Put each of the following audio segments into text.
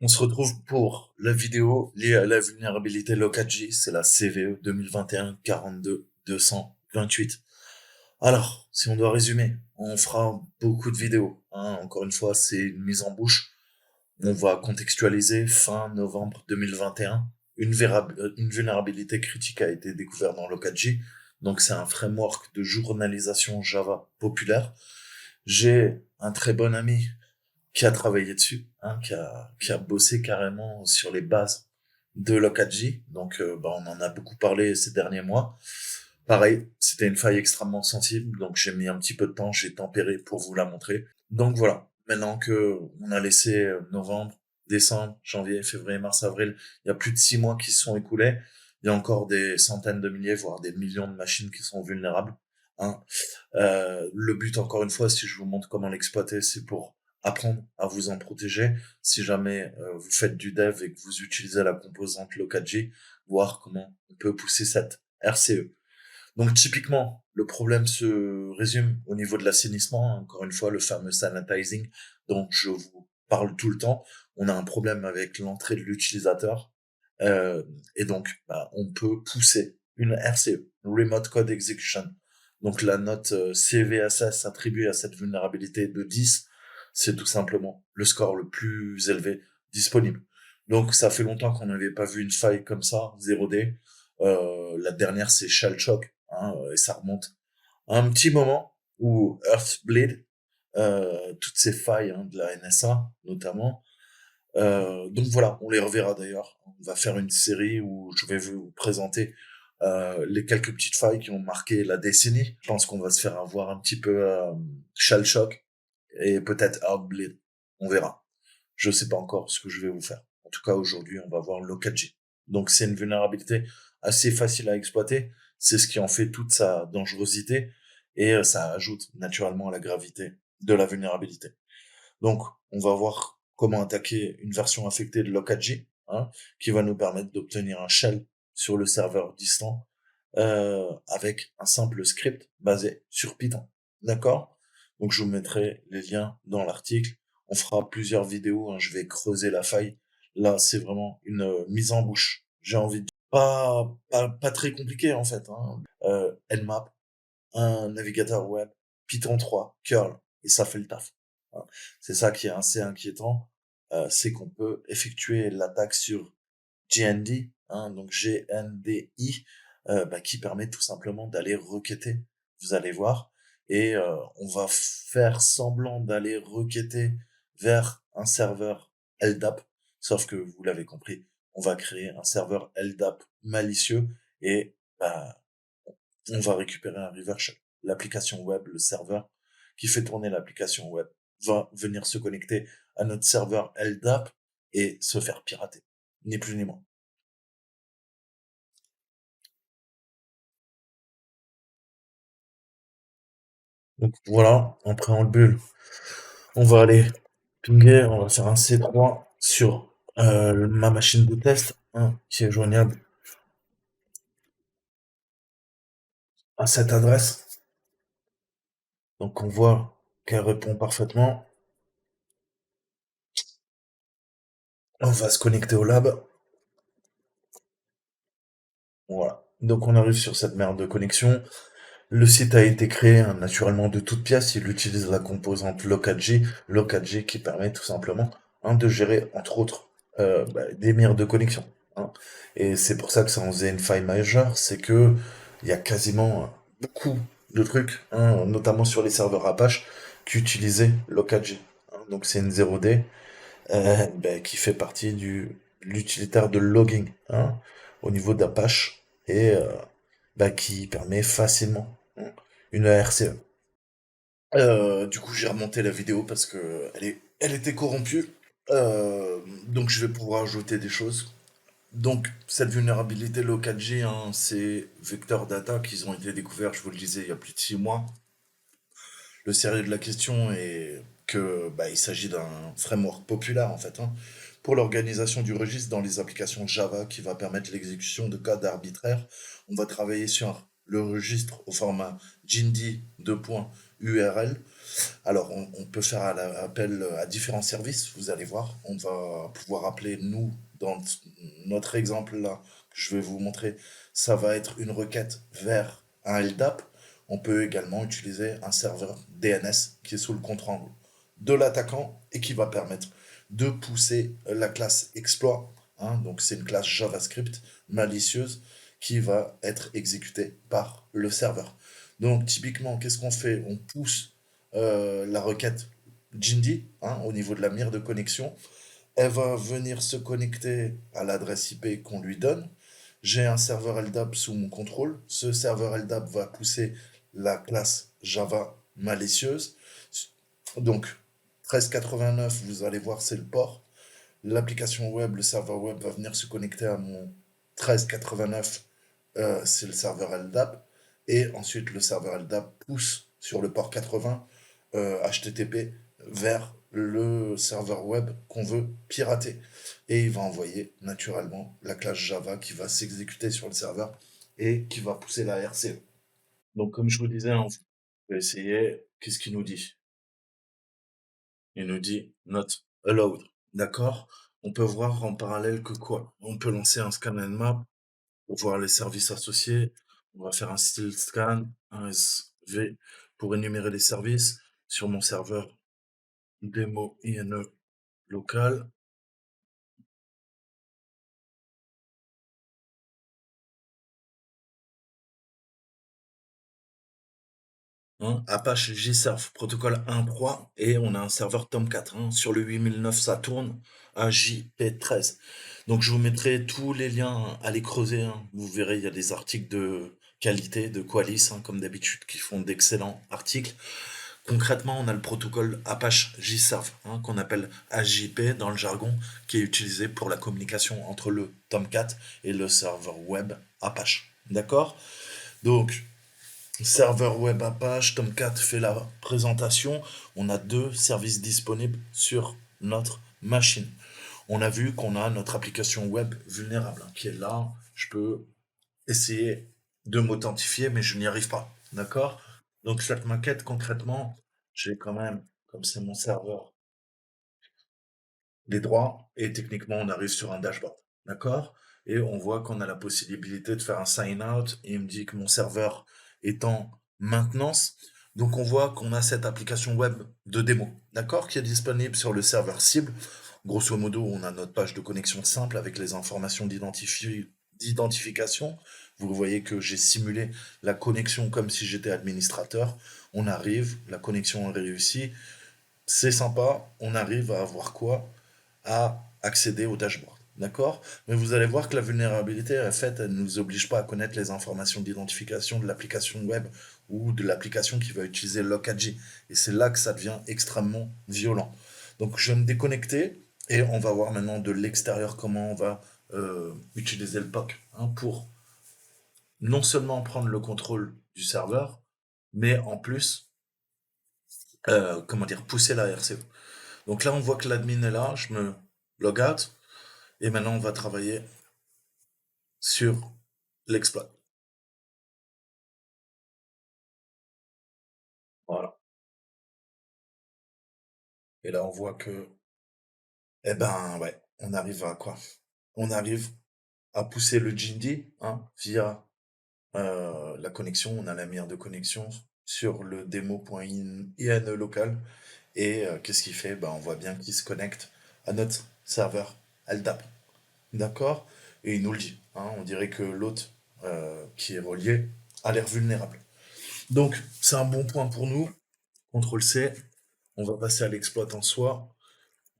On se retrouve pour la vidéo liée à la vulnérabilité Locadji, c'est la CVE 2021-42-228. Alors, si on doit résumer, on fera beaucoup de vidéos, hein. Encore une fois, c'est une mise en bouche. On va contextualiser fin novembre 2021. Une vulnérabilité critique a été découverte dans Locadji. Donc, c'est un framework de journalisation Java populaire. J'ai un très bon ami qui a travaillé dessus, hein, qui a bossé carrément sur les bases de Locadji. Donc, on en a beaucoup parlé ces derniers mois. Pareil, c'était une faille extrêmement sensible, donc j'ai mis un petit peu de temps, j'ai tempéré pour vous la montrer. Donc voilà, maintenant que on a laissé novembre, décembre, janvier, février, mars, avril, il y a plus de 6 mois qui se sont écoulés. Il y a encore des centaines de milliers, voire des millions de machines qui sont vulnérables, hein. Le but, encore une fois, si je vous montre comment l'exploiter, c'est pour apprendre à vous en protéger. Si jamais vous faites du dev et que vous utilisez la composante Locadji, voir comment on peut pousser cette RCE. Donc typiquement, le problème se résume au niveau de l'assainissement. Encore une fois, le fameux sanitizing dont je vous parle tout le temps. On a un problème avec l'entrée de l'utilisateur. Euh, et donc, on peut pousser une RCE, Remote Code Execution. Donc la note CVSS attribuée à cette vulnérabilité de 10, c'est tout simplement le score le plus élevé disponible. Donc ça fait longtemps qu'on n'avait pas vu une faille comme ça, 0D. La dernière, c'est Shellshock, hein, et ça remonte à un petit moment où Earthbleed, toutes ces failles, hein, de la NSA notamment. Donc voilà, on les reverra d'ailleurs. On va faire une série où je vais vous présenter les quelques petites failles qui ont marqué la décennie. Je pense qu'on va se faire avoir un petit peu Shellshock et peut-être Earthbleed. On verra. Je sais pas encore ce que je vais vous faire. En tout cas, aujourd'hui, on va voir Locadji. Donc, c'est une vulnérabilité assez facile à exploiter. C'est ce qui en fait toute sa dangerosité et ça ajoute naturellement à la gravité de la vulnérabilité. Donc, on va voir comment attaquer une version affectée de Locadji, hein, qui va nous permettre d'obtenir un shell sur le serveur distant avec un simple script basé sur Python. D'accord? Donc, je vous mettrai les liens dans l'article. On fera plusieurs vidéos, hein, je vais creuser la faille. Là, c'est vraiment une mise en bouche. J'ai envie de dire, pas très compliqué en fait, hein. Nmap, un navigateur web, Python 3, curl, et ça fait le taf, hein. C'est ça qui est assez inquiétant, c'est qu'on peut effectuer l'attaque sur GND, hein, donc GNDI, qui permet tout simplement d'aller requêter, vous allez voir, et on va faire semblant d'aller requêter vers un serveur LDAP, sauf que vous l'avez compris, on va créer un serveur LDAP malicieux et on va récupérer un reverse shell. L'application web, le serveur qui fait tourner l'application web va venir se connecter à notre serveur LDAP et se faire pirater. Ni plus ni moins. Donc voilà, en préambule, on va aller pinguer, on va faire un C3 sur ma machine de test, hein, qui est joignable à cette adresse. Donc on voit qu'elle répond parfaitement. On va se connecter au lab. Voilà. Donc on arrive sur cette merde de connexion. Le site a été créé, hein, naturellement de toutes pièces. Il utilise la composante Locadj qui permet tout simplement, hein, de gérer entre autres des mires de connexion, hein. Et c'est pour ça que ça en faisait une faille majeure, c'est que il y a quasiment beaucoup de trucs, hein, notamment sur les serveurs Apache, qui utilisaient Locadj, hein. Donc c'est une 0D qui fait partie du l'utilitaire de logging, hein, au niveau d'Apache et qui permet facilement, hein, une RCE. Du coup, j'ai remonté la vidéo parce que elle était corrompue. Donc, je vais pouvoir ajouter des choses. Donc, cette vulnérabilité Low4j, hein, c'est Vector Data qu'ils ont été découverts, je vous le disais, il y a plus de 6 mois. Le sérieux de la question est que il s'agit d'un framework populaire en fait, hein, pour l'organisation du registre dans les applications Java qui va permettre l'exécution de codes arbitraires. On va travailler sur le registre au format JINDI 2. URL. Alors, on peut faire appel à différents services, vous allez voir. On va pouvoir appeler, nous, dans notre exemple là, que je vais vous montrer, ça va être une requête vers un LDAP. On peut également utiliser un serveur DNS qui est sous le contrôle de l'attaquant et qui va permettre de pousser la classe exploit. Hein. Donc, c'est une classe JavaScript malicieuse qui va être exécutée par le serveur. Donc, typiquement, qu'est-ce qu'on fait? On pousse la requête Jindy, hein, au niveau de la mire de connexion. Elle va venir se connecter à l'adresse IP qu'on lui donne. J'ai un serveur LDAP sous mon contrôle. Ce serveur LDAP va pousser la classe Java malicieuse. Donc, 1389, vous allez voir, c'est le port. L'application web, le serveur web va venir se connecter à mon 1389, c'est le serveur LDAP. Et ensuite, le serveur LDAP pousse sur le port 80 HTTP vers le serveur web qu'on veut pirater. Et il va envoyer naturellement la classe Java qui va s'exécuter sur le serveur et qui va pousser la RCE. Donc, comme je vous disais, on va essayer. Qu'est-ce qu'il nous dit? Il nous dit not allowed. D'accord? On peut voir en parallèle que quoi? On peut lancer un scan and map pour voir les services associés. On va faire un style scan, un SV pour énumérer les services sur mon serveur démo INE local. Hein, Apache JServe, protocole 1.3, et on a un serveur Tomcat. Hein, sur le 8009, ça tourne à JP13. Donc je vous mettrai tous les liens, allez creuser. Hein. Vous verrez, il y a des articles de qualité, de Qualys, hein, comme d'habitude, qui font d'excellents articles. Concrètement, on a le protocole Apache JServe, hein, qu'on appelle AJP dans le jargon, qui est utilisé pour la communication entre le Tomcat et le serveur web Apache. D'accord? Donc, serveur web Apache, Tomcat fait la présentation. On a deux services disponibles sur notre machine. On a vu qu'on a notre application web vulnérable, hein, qui est là. Je peux essayer de m'authentifier, mais je n'y arrive pas. D'accord? Donc cette maquette, concrètement, j'ai quand même, comme c'est mon serveur, les droits, et techniquement, on arrive sur un dashboard. D'accord? Et on voit qu'on a la possibilité de faire un sign out, et il me dit que mon serveur est en maintenance. Donc on voit qu'on a cette application web de démo, d'accord, qui est disponible sur le serveur cible. Grosso modo, on a notre page de connexion simple avec les informations d'identification. Vous voyez que j'ai simulé la connexion comme si j'étais administrateur. On arrive, la connexion est réussie. C'est sympa, on arrive à avoir quoi? À accéder au dashboard. D'accord? Mais vous allez voir que la vulnérabilité, en fait, elle ne nous oblige pas à connaître les informations d'identification de l'application web ou de l'application qui va utiliser Lockadg. Et c'est là que ça devient extrêmement violent. Donc je vais me déconnecter et on va voir maintenant de l'extérieur comment on va utiliser le POC, hein, pour non seulement prendre le contrôle du serveur, mais en plus, comment dire, pousser la RCE. Donc là, on voit que l'admin est là, je me log out, et maintenant on va travailler sur l'exploit. Voilà. Et là, on voit que, eh ben, ouais, on arrive à quoi? On arrive à pousser le Jindy, hein, via la connexion. On a la mire de connexion sur le demo.in local. Et qu'est-ce qu'il fait? Ben, on voit bien qu'il se connecte à notre serveur LDAP. D'accord? Et il nous le dit. Hein, on dirait que l'autre qui est relié a l'air vulnérable. Donc, c'est un bon point pour nous. CTRL C. On va passer à l'exploit en soi.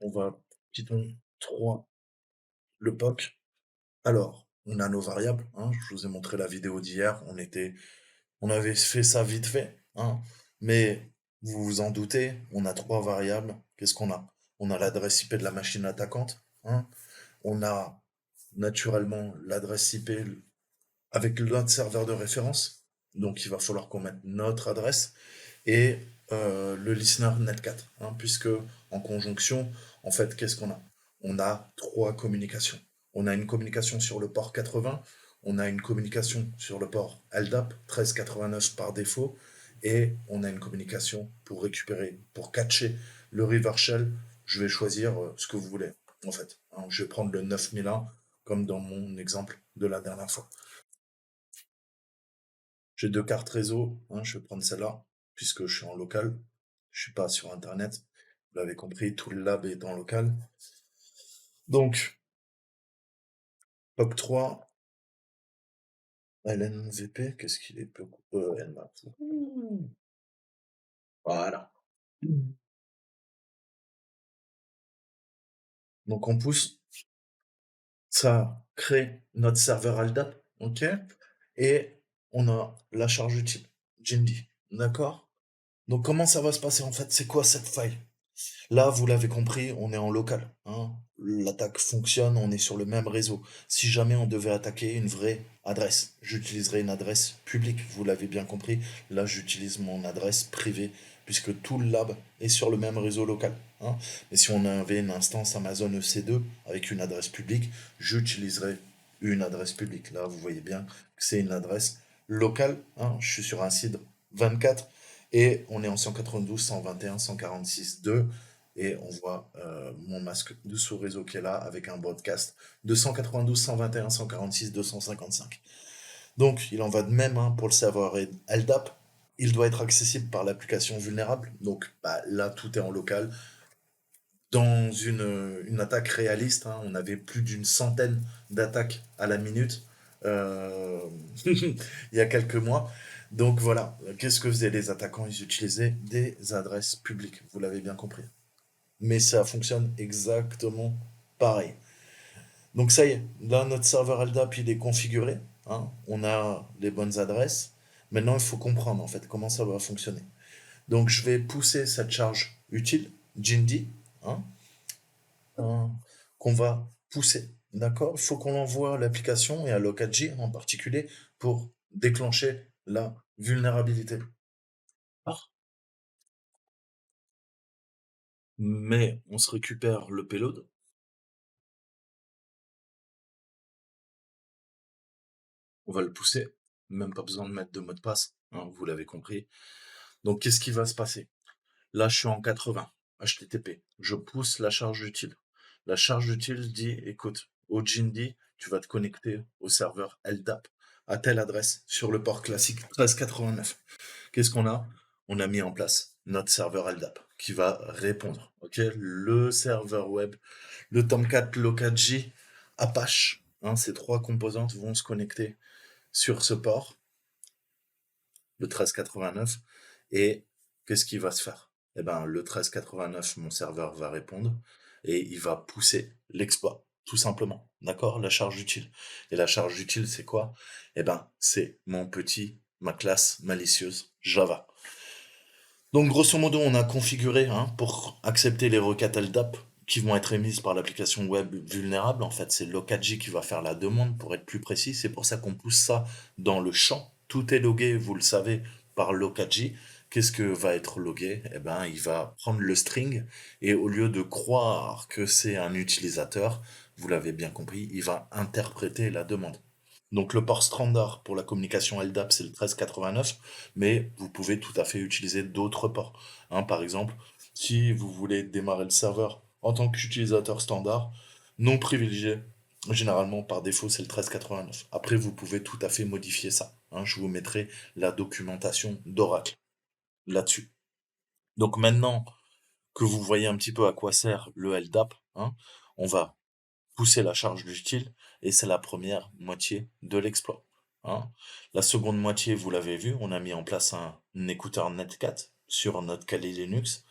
On va Python 3, le POC. Alors, on a nos variables. Hein, je vous ai montré la vidéo d'hier. On avait fait ça vite fait. Hein, mais vous vous en doutez, on a trois variables. Qu'est-ce qu'on a? On a l'adresse IP de la machine attaquante. Hein, on a naturellement l'adresse IP avec notre serveur de référence. Donc, il va falloir qu'on mette notre adresse. Et le listener Netcat, hein, puisque en conjonction, en fait, qu'est-ce qu'on a? On a trois communications. On a une communication sur le port 80, on a une communication sur le port LDAP 1389 par défaut, et on a une communication pour récupérer, pour catcher le river shell. Je vais choisir ce que vous voulez, en fait. Hein, je vais prendre le 9001 comme dans mon exemple de la dernière fois. J'ai deux cartes réseau, hein, je vais prendre celle-là, puisque je suis en local, je suis pas sur Internet. Vous l'avez compris, tout le lab est en local. Donc, POC3, LNVP, qu'est-ce qu'il est peu... Nmap. Voilà. Donc on pousse, ça crée notre serveur LDAP, ok? Et on a la charge utile, Jindy, d'accord? Donc comment ça va se passer en fait? C'est quoi cette faille? Là, vous l'avez compris, on est en local, hein. L'attaque fonctionne, on est sur le même réseau. Si jamais on devait attaquer une vraie adresse, j'utiliserais une adresse publique, vous l'avez bien compris. Là, j'utilise mon adresse privée, puisque tout le lab est sur le même réseau local, hein. Mais si on avait une instance Amazon EC2 avec une adresse publique, j'utiliserais une adresse publique. Là, vous voyez bien que c'est une adresse locale, hein. Je suis sur un site 24 et on est en 192, 121, 146.2 et on voit mon masque de sous-réseau qui est là avec un broadcast de 192, 121, 146, 255. Donc, il en va de même hein, pour le serveur LDAP. Il doit être accessible par l'application vulnérable. Donc, bah, là, tout est en local. Dans une attaque réaliste, hein, on avait plus d'une centaine d'attaques à la minute euh, il y a quelques mois. Donc voilà, qu'est-ce que faisaient les attaquants? Ils utilisaient des adresses publiques, vous l'avez bien compris. Mais ça fonctionne exactement pareil. Donc ça y est, là notre serveur LDAP il est configuré, hein, on a les bonnes adresses. Maintenant il faut comprendre en fait comment ça va fonctionner. Donc je vais pousser cette charge utile, Jindy, hein, euh, qu'on va pousser. D'accord? Il faut qu'on envoie l'application et à Lokaji en particulier pour déclencher la vulnérabilité. Ah. Mais on se récupère le payload. On va le pousser. Même pas besoin de mettre de mot de passe, hein, vous l'avez compris. Donc, qu'est-ce qui va se passer? Là, je suis en 80, HTTP. Je pousse la charge utile. La charge utile dit, écoute, au Jindy, tu vas te connecter au serveur LDAP à telle adresse sur le port classique 1389. Qu'est-ce qu'on a? On a mis en place notre serveur LDAP qui va répondre. Ok, le serveur web, le Tomcat, Lokaji, Apache, hein, ces trois composantes vont se connecter sur ce port, le 1389, et qu'est-ce qui va se faire? Eh ben, le 1389, mon serveur va répondre et il va pousser l'exploit, tout simplement. D'accord? La charge utile. Et la charge utile, c'est quoi? Eh ben, c'est ma classe malicieuse Java. Donc, grosso modo, on a configuré hein, pour accepter les requêtes LDAP qui vont être émises par l'application web vulnérable. En fait, c'est Lokaji qui va faire la demande pour être plus précis. C'est pour ça qu'on pousse ça dans le champ. Tout est logué, vous le savez, par Lokaji. Qu'est-ce que va être logué? Eh ben, il va prendre le string et au lieu de croire que c'est un utilisateur, vous l'avez bien compris, il va interpréter la demande. Donc le port standard pour la communication LDAP, c'est le 1389, mais vous pouvez tout à fait utiliser d'autres ports, hein. Par exemple, si vous voulez démarrer le serveur en tant qu'utilisateur standard, non privilégié, généralement par défaut, c'est le 1389. Après, vous pouvez tout à fait modifier ça, hein. Je vous mettrai la documentation d'Oracle là-dessus. Donc maintenant que vous voyez un petit peu à quoi sert le LDAP, hein, on va pousser la charge utile, et c'est la première moitié de l'exploit, hein. La seconde moitié, vous l'avez vu, on a mis en place un écouteur Netcat sur notre Kali Linux,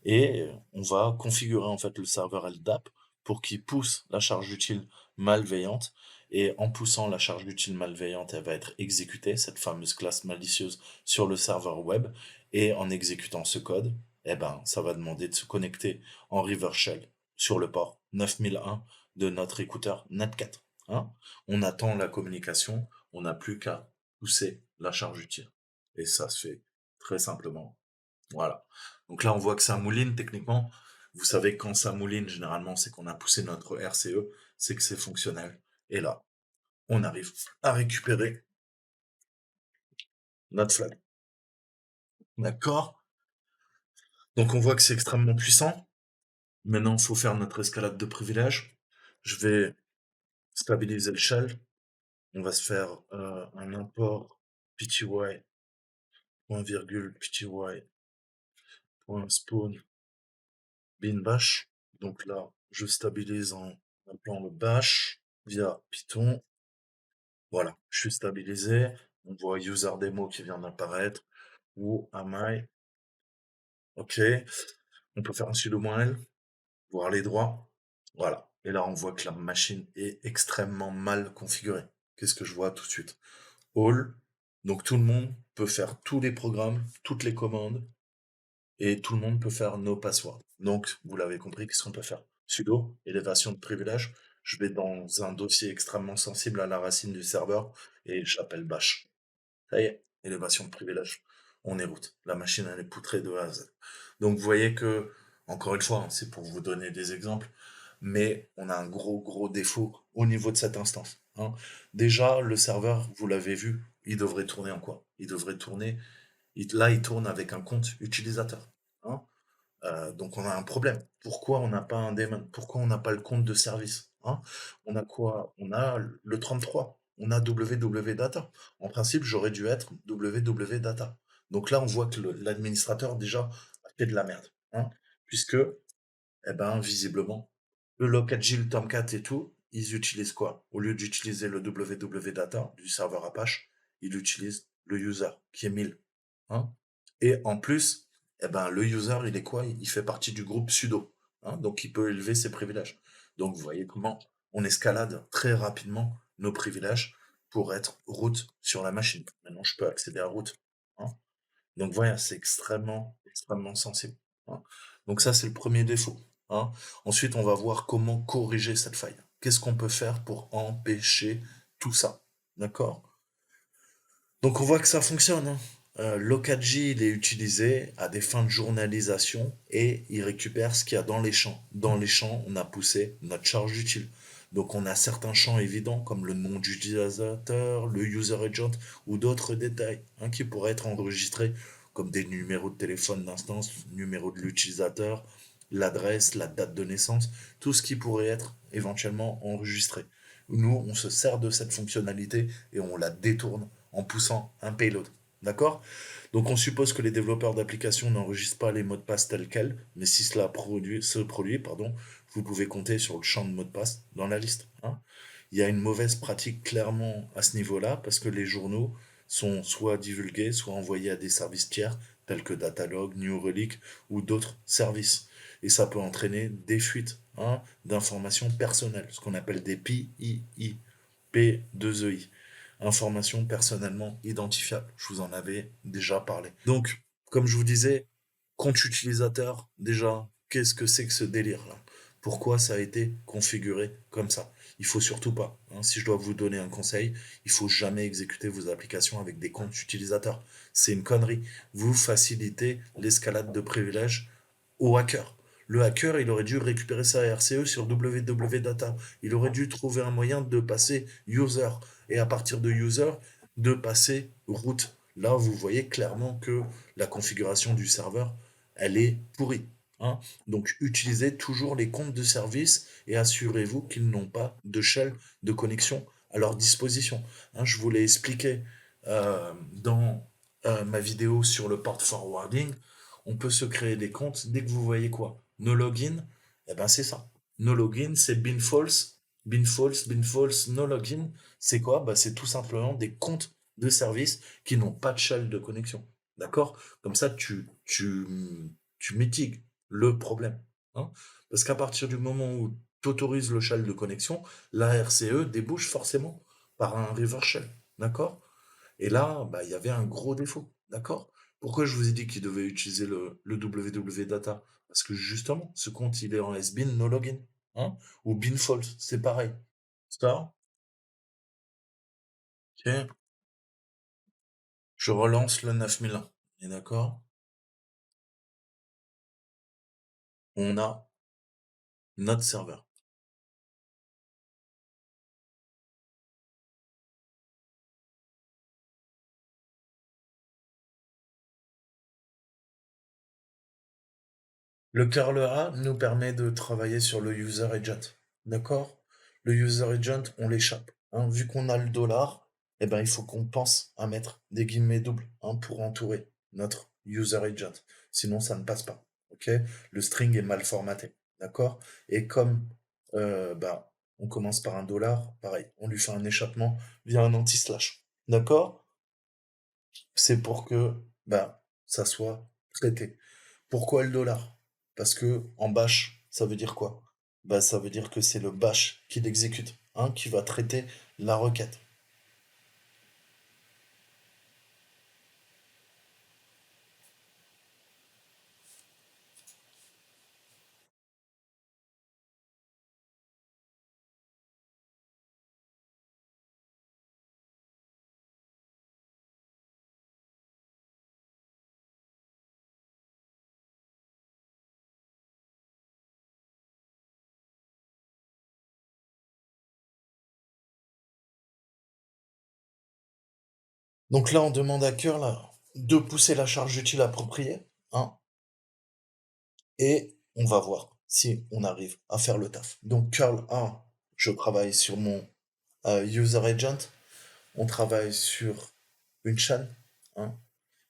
et on va configurer en fait le serveur LDAP pour qu'il pousse la charge utile malveillante, et en poussant la charge utile malveillante, elle va être exécutée, cette fameuse classe malicieuse, sur le serveur web, et en exécutant ce code, eh ben, ça va demander de se connecter en River Shell sur le port 9001 de notre écouteur Netcat, hein. On attend la communication, on n'a plus qu'à pousser la charge utile. Et ça se fait très simplement. Voilà. Donc là, on voit que ça mouline techniquement. Vous savez, quand ça mouline, généralement, c'est qu'on a poussé notre RCE, c'est que c'est fonctionnel. Et là, on arrive à récupérer notre flag. D'accord? Donc on voit que c'est extrêmement puissant. Maintenant, il faut faire notre escalade de privilèges. Je vais stabiliser le shell. On va se faire un import pty, point virgule, pty, point spawn, bin bash. Donc là, je stabilise en appelant le bash via Python. Voilà, je suis stabilisé. On voit user demo qui vient d'apparaître. Où am I? OK. On peut faire un sudo -l, voir les droits. Voilà. Et là, on voit que la machine est extrêmement mal configurée. Qu'est-ce que je vois tout de suite? All. Donc tout le monde peut faire tous les programmes, toutes les commandes, et tout le monde peut faire no password. Donc, vous l'avez compris, qu'est-ce qu'on peut faire? Sudo, élévation de privilège. Je vais dans un dossier extrêmement sensible à la racine du serveur et j'appelle bash. Ça y est, élévation de privilège. On est route. La machine, elle est poutrée de A à Z. Donc, vous voyez que, encore une fois, hein, c'est pour vous donner des exemples, mais on a un gros défaut au niveau de cette instance, hein. Déjà, le serveur, vous l'avez vu, il devrait tourner en quoi? Il devrait tourner, là, il tourne avec un compte utilisateur, hein. Donc on a un problème. Pourquoi on n'a pas un daemon? Pourquoi on n'a pas le compte de service, hein? On a quoi? On a le 33. On a www.data. En principe, j'aurais dû être www.data. Donc là, on voit que l'administrateur déjà a fait de la merde, hein, puisque, eh ben, visiblement, le Localg, Tomcat et tout, ils utilisent quoi? Au lieu d'utiliser le www.data du serveur Apache, ils utilisent le user qui est 1000, hein. Et en plus, eh ben, le user, il est quoi? Il fait partie du groupe sudo, hein, donc il peut élever ses privilèges. Donc vous voyez comment on escalade très rapidement nos privilèges pour être root sur la machine. Maintenant, je peux accéder à root, hein. Donc voilà, c'est extrêmement sensible, hein. Donc ça, c'est le premier défaut, hein. Ensuite, on va voir comment corriger cette faille. Qu'est-ce qu'on peut faire pour empêcher tout ça? D'accord? Donc on voit que ça fonctionne, hein. Localg, il est utilisé à des fins de journalisation et il récupère ce qu'il y a dans les champs. Dans les champs, on a poussé notre charge utile. Donc on a certains champs évidents comme le nom d'utilisateur, le user agent ou d'autres détails, hein, qui pourraient être enregistrés comme des numéros de téléphone d'instance, numéro de l'utilisateur, l'adresse, la date de naissance, tout ce qui pourrait être éventuellement enregistré. Nous, on se sert de cette fonctionnalité et on la détourne en poussant un payload. D'accord? Donc on suppose que les développeurs d'applications n'enregistrent pas les mots de passe tels quels, mais si cela se produit, pardon, vous pouvez compter sur le champ de mots de passe dans la liste, hein. Il y a une mauvaise pratique clairement à ce niveau-là, parce que les journaux sont soit divulgués, soit envoyés à des services tiers, tels que Datalog, New Relic ou d'autres services. Et ça peut entraîner des fuites, hein, d'informations personnelles, ce qu'on appelle des PII, P2EI, informations personnellement identifiables. Je vous en avais déjà parlé. Donc, comme je vous disais, compte utilisateur, déjà, qu'est-ce que c'est que ce délire-là? Pourquoi ça a été configuré comme ça? Il faut surtout pas, hein, si je dois vous donner un conseil, il faut jamais exécuter vos applications avec des comptes utilisateurs. C'est une connerie. Vous facilitez l'escalade de privilèges au hacker. Le hacker, il aurait dû récupérer sa RCE sur www.data. Il aurait dû trouver un moyen de passer user. Et à partir de user, de passer root. Là, vous voyez clairement que la configuration du serveur, elle est pourrie, hein. Donc, utilisez toujours les comptes de service et assurez-vous qu'ils n'ont pas de shell de connexion à leur disposition, hein. Je vous l'ai expliqué dans ma vidéo sur le port forwarding. On peut se créer des comptes dès que vous voyez quoi? No login, eh ben c'est ça. No login, c'est bin false, bin false, bin false, no login. C'est quoi? Bah, c'est tout simplement des comptes de service qui n'ont pas de shell de connexion. D'accord? Comme ça, tu mitigues le problème, hein. Parce qu'à partir du moment où tu autorises le shell de connexion, la RCE débouche forcément par un reverse shell. D'accord? Et là, bah, il y avait un gros défaut, d'accord? Pourquoi je vous ai dit qu'il devait utiliser le www.data? Parce que justement, ce compte, il est en has-been, no login, hein? Ou bin false, c'est pareil. Ça, ok, je relance le 9001. Et d'accord? On a notre serveur. Le curl A nous permet de travailler sur le user agent. D'accord? Le user agent, on l'échappe, hein. Vu qu'on a le dollar, eh ben, il faut qu'on pense à mettre des guillemets doubles, hein, pour entourer notre user agent. Sinon, ça ne passe pas. OK? Le string est mal formaté. D'accord? Et comme, bah, on commence par un dollar, pareil, on lui fait un échappement via un anti-slash. D'accord? C'est pour que, bah, ça soit traité. Pourquoi le dollar? Parce que en bash, ça veut dire quoi? Bah, ça veut dire que c'est le bash qui l'exécute, hein, qui va traiter la requête. Donc là, on demande à curl de pousser la charge utile appropriée, hein, et on va voir si on arrive à faire le taf. Donc curl 1, je travaille sur mon user agent, on travaille sur une chaîne, hein,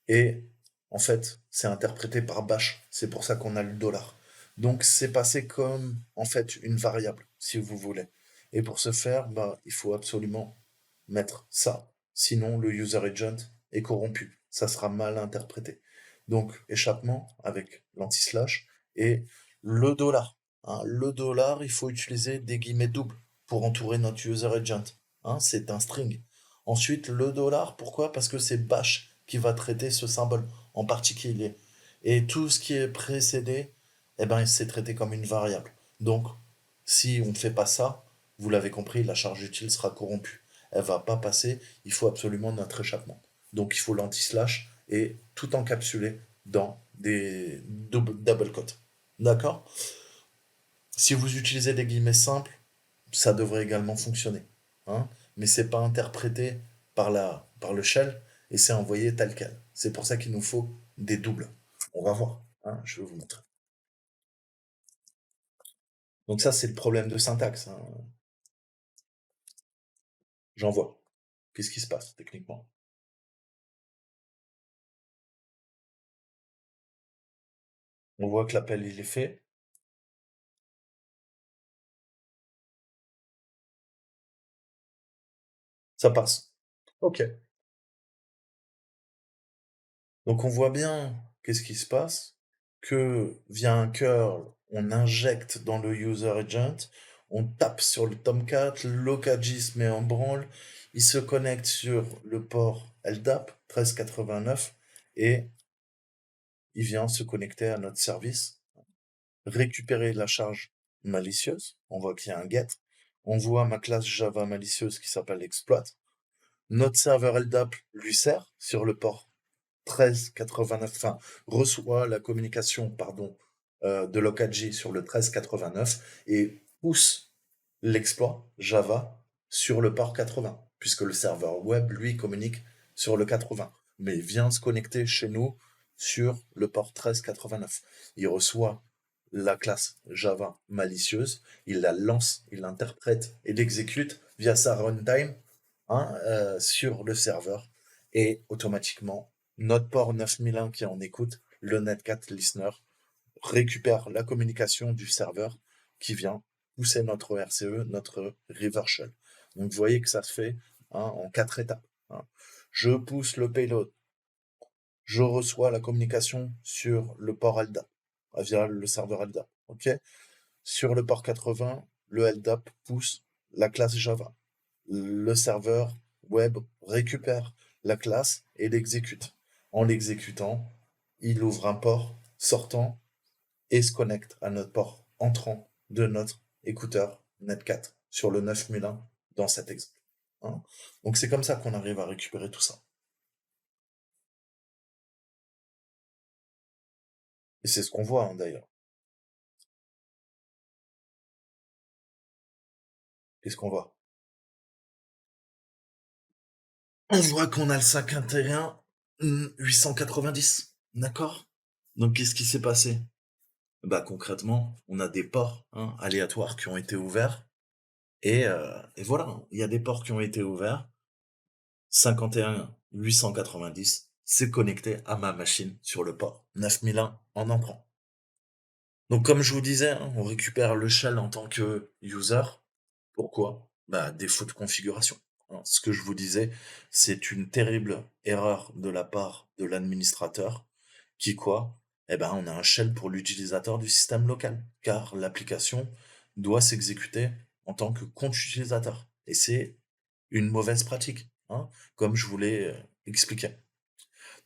et en fait, c'est interprété par bash. C'est pour ça qu'on a le dollar. Donc c'est passé comme en fait une variable, si vous voulez. Et pour ce faire, bah, il faut absolument mettre ça. Sinon, le user agent est corrompu. Ça sera mal interprété. Donc échappement avec l'anti-slash et le dollar, hein. Le dollar, il faut utiliser des guillemets doubles pour entourer notre user agent, hein. C'est un string. Ensuite, le dollar, pourquoi? Parce que c'est bash qui va traiter ce symbole en particulier. Et tout ce qui est précédé, eh ben, c'est traité comme une variable. Donc, si on ne fait pas ça, vous l'avez compris, la charge utile sera corrompue. Elle va pas passer, il faut absolument notre échappement. Donc, il faut l'anti-slash et tout encapsulé dans des double quotes. D'accord? Si vous utilisez des guillemets simples, ça devrait également fonctionner, hein, mais c'est pas interprété par le shell et c'est envoyé tel quel. C'est pour ça qu'il nous faut des doubles. On va voir, hein, je vais vous montrer. Donc ça, c'est le problème de syntaxe, hein. J'envoie. Qu'est-ce qui se passe techniquement? On voit que l'appel il est fait, ça passe. Ok. Donc on voit bien qu'est-ce qui se passe, que via un curl, on injecte dans le user agent, on tape sur le Tomcat, l'Okagi se met en branle, il se connecte sur le port LDAP 1389 et il vient se connecter à notre service, récupérer la charge malicieuse, on voit qu'il y a un get, on voit ma classe Java malicieuse qui s'appelle exploit, notre serveur LDAP lui sert sur le port 1389, enfin, reçoit la communication, pardon, de l'Okagi sur le 1389 et pousse l'exploit Java sur le port 80, puisque le serveur web, lui, communique sur le 80, mais il vient se connecter chez nous sur le port 1389. Il reçoit la classe Java malicieuse, il la lance, il l'interprète et l'exécute via sa runtime, hein, sur le serveur et automatiquement notre port 9001 qui en écoute, le Netcat Listener, récupère la communication du serveur qui vient pousser notre RCE, notre reverse shell. Donc vous voyez que ça se fait, hein, en 4 étapes, hein. Je pousse le payload, je reçois la communication sur le port LDAP, via le serveur LDAP. Ok. Sur le port 80, le LDAP pousse la classe Java. Le serveur web récupère la classe et l'exécute. En l'exécutant, il ouvre un port sortant et se connecte à notre port entrant de notre écouteur Netcat sur le 9001 dans cet exemple, hein. Donc c'est comme ça qu'on arrive à récupérer tout ça. Et c'est ce qu'on voit, hein, d'ailleurs. Qu'est-ce qu'on voit? On voit qu'on a le 51 890. D'accord? Donc qu'est-ce qui s'est passé? Bah, concrètement, on a des ports, hein, aléatoires qui ont été ouverts et voilà, il y a des ports qui ont été ouverts, 51 890, c'est connecté à ma machine sur le port 9001 en entrant. Donc comme je vous disais, hein, on récupère le shell en tant que user. Pourquoi? Bah, défaut de configuration, hein. Ce que je vous disais, c'est une terrible erreur de la part de l'administrateur qui quoi? Eh ben, on a un shell pour l'utilisateur du système local, car l'application doit s'exécuter en tant que compte utilisateur. Et c'est une mauvaise pratique, hein, comme je vous l'ai expliqué.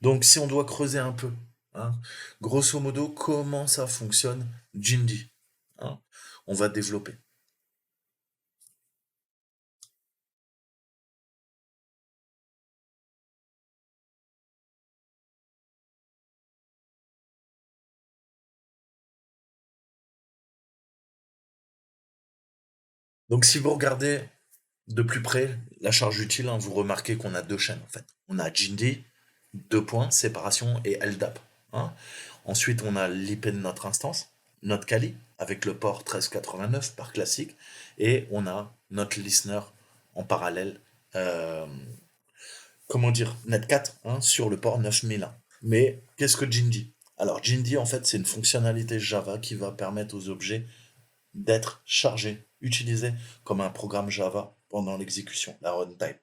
Donc, si on doit creuser un peu, hein, grosso modo, comment ça fonctionne Jindy, hein, on va développer. Donc, si vous regardez de plus près la charge utile, hein, vous remarquez qu'on a deux chaînes en fait. On a Jindy, deux points, séparation et LDAP, hein. Ensuite, on a l'IP de notre instance, notre Kali, avec le port 1389 par classique, et on a notre listener en parallèle, euh, comment dire, Net4, hein, sur le port 9001. Mais qu'est-ce que Jindy? Alors Jindy, en fait, c'est une fonctionnalité Java qui va permettre aux objets d'être chargés, utilisés comme un programme Java pendant l'exécution, la runtime.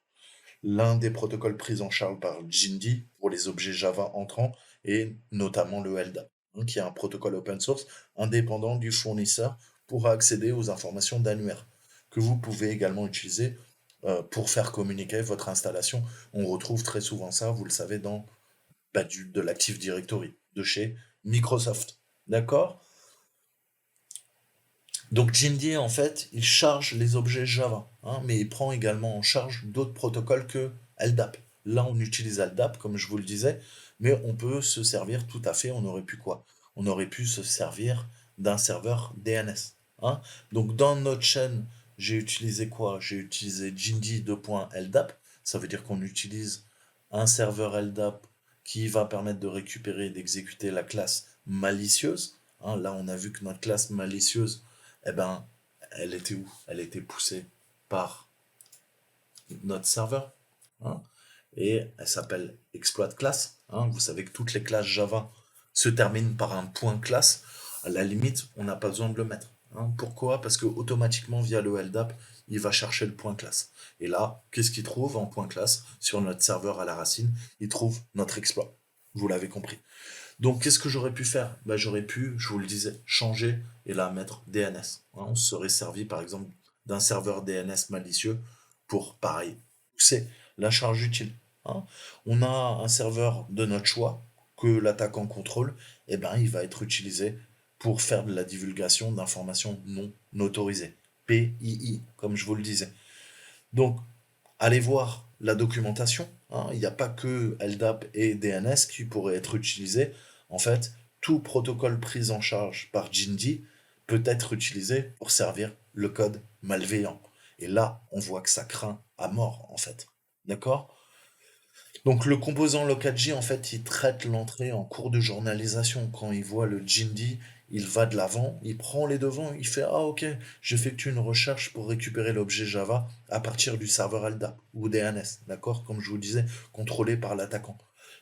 L'un des protocoles pris en charge par Jindy pour les objets Java entrants est notamment le LDAP, hein, qui est un protocole open source indépendant du fournisseur pour accéder aux informations d'annuaire, que vous pouvez également utiliser pour faire communiquer votre installation. On retrouve très souvent ça, vous le savez, dans de l'Active Directory de chez Microsoft. D'accord? Donc Jindy, en fait, il charge les objets Java, hein, mais il prend également en charge d'autres protocoles que LDAP. Là, on utilise LDAP, comme je vous le disais, mais on peut se servir tout à fait, on aurait pu quoi? On aurait pu se servir d'un serveur DNS, hein. Donc dans notre chaîne, j'ai utilisé quoi? J'ai utilisé Jindy 2.LDAP, ça veut dire qu'on utilise un serveur LDAP qui va permettre de récupérer et d'exécuter la classe malicieuse, hein. Là, on a vu que notre classe malicieuse, eh ben, elle était où? Elle était poussée par notre serveur, hein, et elle s'appelle exploit class, hein. Vous savez que toutes les classes Java se terminent par un point classe. À la limite, on n'a pas besoin de le mettre, hein. Pourquoi? Parce que automatiquement, via le LDAP, il va chercher le point classe. Et là, qu'est-ce qu'il trouve en point classe sur notre serveur à la racine? Il trouve notre exploit. Vous l'avez compris. Donc, qu'est-ce que j'aurais pu faire? Bah, j'aurais pu, je vous le disais, changer et là mettre DNS, hein. On se serait servi par exemple d'un serveur DNS malicieux pour, pareil, pousser la charge utile, hein. On a un serveur de notre choix que l'attaquant contrôle, et ben il va être utilisé pour faire de la divulgation d'informations non autorisées. PII, comme je vous le disais. Donc, allez voir la documentation, hein. Il n'y a pas que LDAP et DNS qui pourraient être utilisés. En fait, tout protocole pris en charge par Jindy peut être utilisé pour servir le code malveillant. Et là, on voit que ça craint à mort, en fait. D'accord? Donc le composant LocalJ, en fait, il traite l'entrée en cours de journalisation. Quand il voit le Jindy, il va de l'avant, il prend les devants, il fait ah ok, j'effectue une recherche pour récupérer l'objet Java à partir du serveur ALDA ou DNS, d'accord? Comme je vous disais, contrôlé par l'attaquant.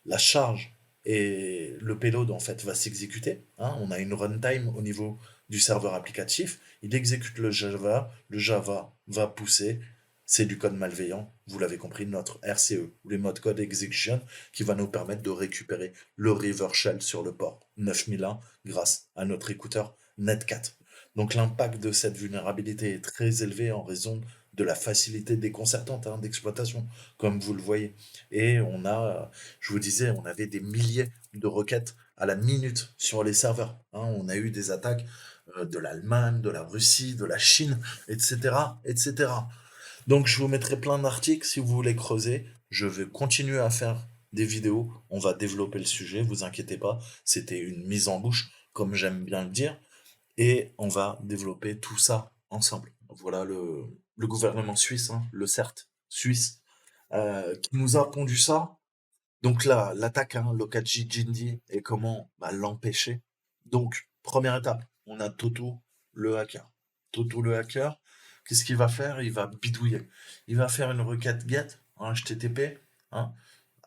La charge et le payload en fait va s'exécuter, hein. On a une runtime au niveau du serveur applicatif. Il exécute le Java va pousser, c'est du code malveillant, vous l'avez compris, notre RCE, ou les modes code execution, qui va nous permettre de récupérer le River Shell sur le port 9001 grâce à notre écouteur Net4. Donc l'impact de cette vulnérabilité est très élevé en raison de la facilité déconcertante, hein, d'exploitation, comme vous le voyez. Et on a, je vous disais, on avait des milliers de requêtes à la minute sur les serveurs, hein. On a eu des attaques de l'Allemagne, de la Russie, de la Chine, etc., etc. Donc je vous mettrai plein d'articles si vous voulez creuser. Je vais continuer à faire des vidéos. On va développer le sujet, vous inquiétez pas. C'était une mise en bouche, comme j'aime bien le dire. Et on va développer tout ça ensemble. Voilà le gouvernement suisse, hein, le CERT suisse, qui nous a pondu ça. Donc là, l'attaque, hein, Lokaji Jindy, et comment bah, l'empêcher. Donc, Première étape, on a Toto le hacker. Toto le hacker, qu'est-ce qu'il va faire? Il va bidouiller. Il va faire une requête GET, un HTTP, hein,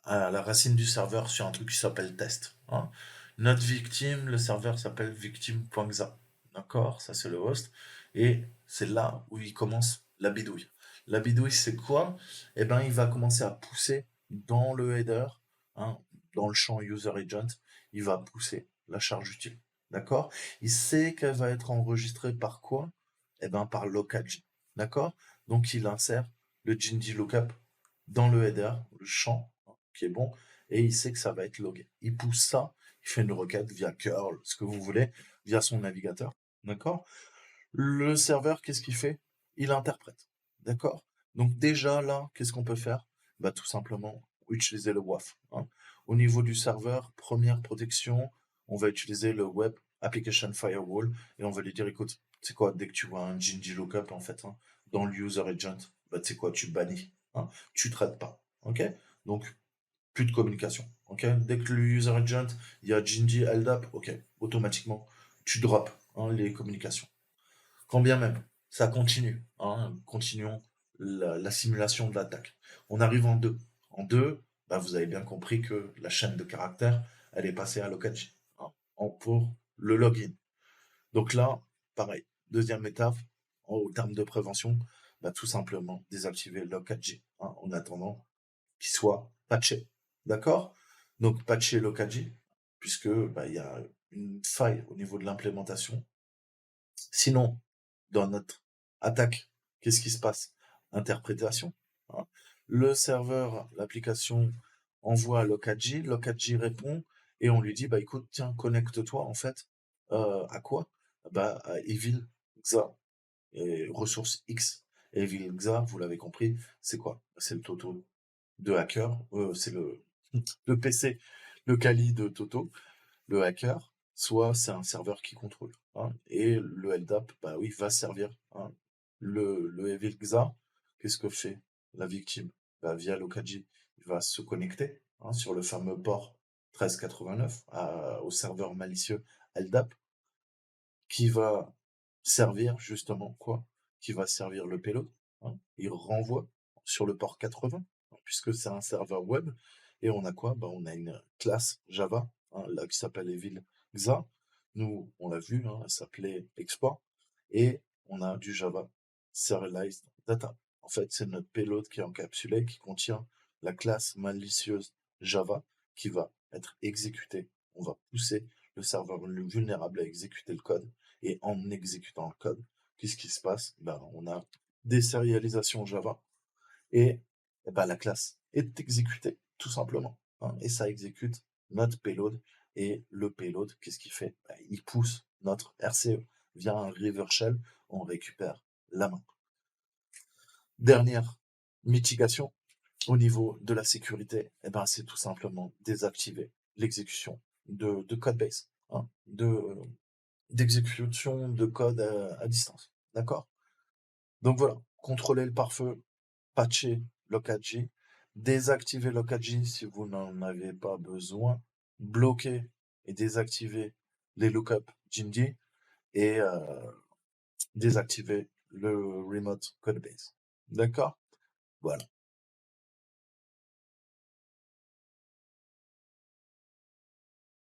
à la racine du serveur sur un truc qui s'appelle test, hein. Notre victime, le serveur s'appelle victime.exa. D'accord? Ça, c'est le host. Et c'est là où il commence la bidouille. La bidouille, c'est quoi? Eh ben, il va commencer à pousser dans le header, hein, dans le champ user agent, il va pousser la charge utile. D'accord? Il sait qu'elle va être enregistrée par quoi? Eh ben, par localg. D'accord? Donc, il insère le Jinji lookup dans le header, le champ, hein, qui est bon, et il sait que ça va être logué. Il pousse ça, il fait une requête via curl, ce que vous voulez, via son navigateur. D'accord? Le serveur, qu'est-ce qu'il fait? Il interprète. D'accord? Donc déjà là, qu'est-ce qu'on peut faire? Bah, tout simplement utiliser le WAF, hein. Au niveau du serveur, première protection, on va utiliser le Web Application Firewall et on va lui dire, écoute, c'est quoi, dès que tu vois un Jinji lookup en fait, hein, dans le user agent, bah tu sais quoi, tu bannis, hein, tu traites pas. Ok? Donc plus de communication. Ok? Dès que le user agent, il y a Jinji LDAP, ok, automatiquement, tu drops, hein, les communications. Quand bien même, ça continue, hein, continuons la simulation de l'attaque. On arrive en 2. En 2, bah, vous avez bien compris que la chaîne de caractères, elle est passée à Lokaji, hein, pour le login. Donc là, pareil, deuxième étape, en termes de prévention, bah, tout simplement désactiver Lokaji, hein, en attendant qu'il soit patché. D'accord? Donc patcher Lokaji, puisque bah, il y a une faille au niveau de l'implémentation. Sinon, dans notre attaque, qu'est-ce qui se passe? Interprétation, hein. Le serveur, l'application envoie à Lokaji, Lokaji répond et on lui dit, bah écoute, tiens, connecte-toi en fait à quoi? Bah à Evil Xa et ressource X. Evil Xa, vous l'avez compris, c'est quoi? C'est le Toto de hacker, c'est le PC, le Kali de Toto, le hacker, soit c'est un serveur qui contrôle, hein. Et le LDAP, bah oui, va servir, hein. Le Evilxa, qu'est-ce que fait la victime? Bah, via l'Okaji, il va se connecter, hein, sur le fameux port 1389 au serveur malicieux LDAP qui va servir justement quoi? Qui va servir le payload, hein. Il renvoie sur le port 80, hein, puisque c'est un serveur web. Et on a quoi? Bah, on a une classe Java, hein, là qui s'appelle Evilxa. Nous, on l'a vu, hein, elle s'appelait Export. Et on a du Java Serialized Data. En fait, c'est notre payload qui est encapsulé, qui contient la classe malicieuse Java qui va être exécutée. On va pousser le serveur vulnérable à exécuter le code. Et en exécutant le code, qu'est-ce qui se passe? Ben, on a des sérialisations Java et, ben, la classe est exécutée, tout simplement, hein. Et ça exécute notre payload. Et le payload, qu'est-ce qu'il fait? Ben, il pousse notre RCE. Via un reverse shell, on récupère la main. Dernière mitigation au niveau de la sécurité, eh ben, c'est tout simplement désactiver l'exécution de code base, hein, d'exécution de code à distance. D'accord? Donc voilà, contrôler le pare-feu, patcher Lokaji, désactiver Lokaji si vous n'en avez pas besoin, bloquer et désactiver les lookups Jinji et désactiver le remote codebase. D'accord? Voilà.